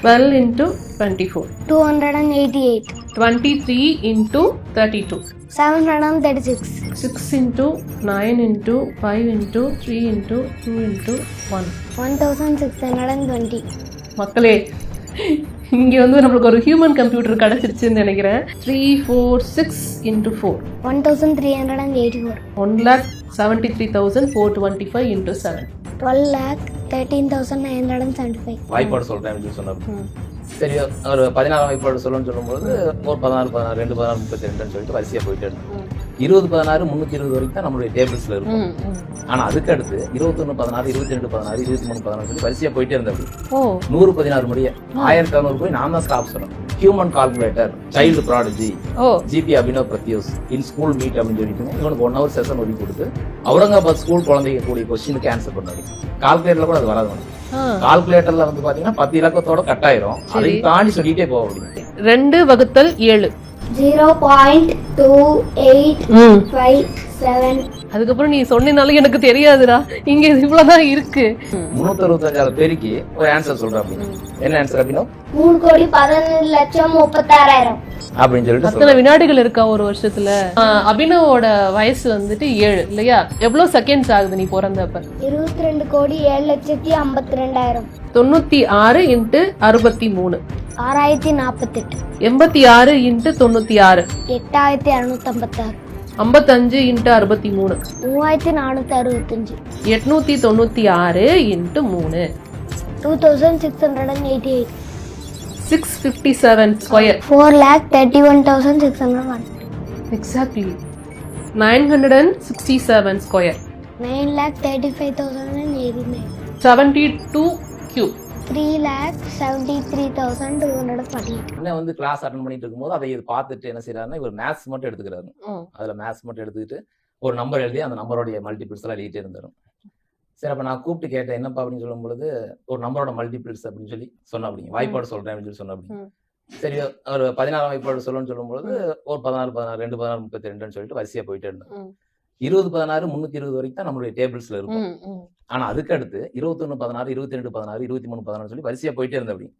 12 into 24. 288. 23 into 32. 736. 6 into 9 into 5 into 3 into 2 into 1. 1620. மக்களே இங்க வந்து நம்மளுக்கு ஒரு ஹியூமன் கம்ப்யூட்டர் கிடைச்சிருச்சுன்னு நினைக்கிறேன். 346 into 4. 1384. 1,73,425 into 7. 12,13,975. வாய்ப்பாடு சொல்றேன் சொன்னாரு. சரி, ஒரு 16 வாய்ப்பாடு சொல்லணும்னு சொல்லும்போது ஒரு 16, 16, 2, 16, 32 சொல்லிட்டு வரிசையா போயிட்டு இருந்தோம். 20, 16, 320 வரைக்கும் தான் நம்மளுடைய டேபிள்ஸ்ல இருக்கும். ஆனா அதுக்கு அடுத்து 21, 16, 22, 16, 23, 16 சொல்லி வரிசையா போயிட்டே இருந்தது. 116 முடிய 1600 போய் நான் தான் ஸ்டாப் சொன்னேன். Human calculator, child prodigy, GB Abhinav Pratyush in school meet அப்படின்னு சொல்லிட்டு இவனுக்கு 1 hour செஷன் ஒதுக்கி கொடுத்து அவுரங்காபாத் ஸ்கூல் குழந்தைங்க கூடிய கொஸ்டினுக்கு ஆன்சர் பண்ணாரு. கால்குலேட்டர்ல கூட அது வராது. கால்குலேட்டர்ல வந்து பாத்தீங்கன்னா 10 இலக்கத்தோட கட்டாயிரும். அதை தாண்டி சொல்லிட்டே போக முடியும். 2 வகுத்தல் 7. 0.2857. அதுக்கப்புறம் நீ சொன்னாலும் எனக்கு தெரியாதுடா. இங்க இவ்வளவுதான் இருக்கு. 365 பேருக்கு ஒரு ஆன்சர் சொல்றேன். அப்படின்னு என்ன ஆன்சர் அப்படின்னா 3,11,36,000 அப்படின்னு சொல்லிட்டு அத்தனை வினாடிகள் இருக்கா ஒரு வருஷத்துல. அபினவோட வயசு வந்துட்டு 7 இல்லையா? எவ்வளவு செகண்ட்ஸ் ஆகுது நீ பிறந்தப்ப? 22,07,52,000. 96 into 63. 6,048. 86 into 96. 8,256. 55 into 63. 3,465. 896 into 3. 2,688. 657 square. 4,31,601. Exactly. 967 square. 9,35,089. 72 cube. 3,73,248. அண்ணன் வந்து கிளாஸ் அட்டன் பண்ணிட்டு இருக்கும்போது அதை பார்த்துட்டு என்ன செய்யறாருன்னா இவர் மேத்ஸ் மட்டும் எடுத்துக்கிறாரு. அதுல மேத்ஸ் மட்டும் எடுத்துக்கிட்டு ஒரு நம்பர் எழுதி அந்த நம்பரோடைய மல்டிபிள்ஸ் எல்லாம் எழுதிட்டே இருந்தாரு. சரி, அப்ப நான் கூப்பிட்டு கேட்டேன், என்னப்பா அப்படின்னு சொல்லும் பொழுது ஒரு நம்பரோட மல்டிபிள்ஸ் அப்படின்னு சொல்லி சொன்ன. அப்படிங்க வாய்ப்பாடு சொல்றேன் அப்படின்னு சொல்லி சொன்ன. அப்படிங்க சரி, ஒரு 16 வாய்ப்பாடு சொல்லணும்னு சொல்லும்போது ஒரு 16, 16, 2, 16, 32 சொல்லிட்டு வரிசையா போயிட்டே இருந்தேன். 20, 16, 320 வரைக்கும் தான் நம்மளுடைய டேபிள்ஸ்ல இருக்கும். ஆனா அதுக்கு அடுத்து 21, 16, 22, 16, 23, 16 சொல்லி வரிசையா போயிட்டே இருந்தேன். அப்படி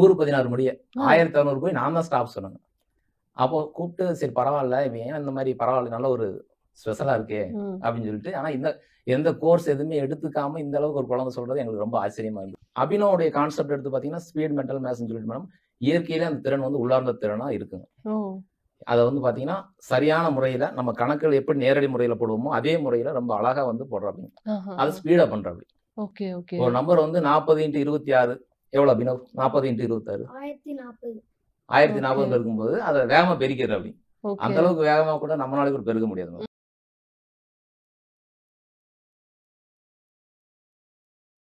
116 முடிய 1600 போய் நான் தான் ஸ்டாப் சொன்னேன். அப்போ கூப்பிட்டு சரி பரவாயில்ல, இவன் ஏன் இந்த மாதிரி பரவாயில்ல, நல்ல ஒரு ஸ்பெஷலா இருக்கே அப்படின்னு சொல்லிட்டு. ஆனா எந்த கோர்ஸ் எதுவுமே எடுத்துக்காம இந்த அளவுக்கு ஒரு குழந்தை சொல்றது எங்களுக்கு ரொம்ப ஆச்சரியமா இருந்தது. அபினவோடைய கான்செப்ட் எடுத்து பாத்தீங்கன்னா ஸ்பீட் மென்டல் மேத்ஸ் சொல்லிட்டு மேடம் இயற்கையில அந்த திறன் வந்து உள்ளார்ந்த திறனா இருக்குங்க. அதை வந்து பாத்தீங்கன்னா சரியான முறையில நம்ம கணக்குகள் எப்படி நேரடி முறையில போடுவோமோ அதே முறையில ரொம்ப அழகா வந்து போடுறாங்க. அது ஸ்பீடா பண்றாங்க. ஒரு நம்பர் வந்து 40 into 26 எவ்வளவு அபினவ்? 40 into 26 1040 இருக்கும்போது அதை வேகமா பெருக்கிற. அப்படி அந்த அளவுக்கு வேகமா கூட நம்மளால கூட பெருக்க முடியாது.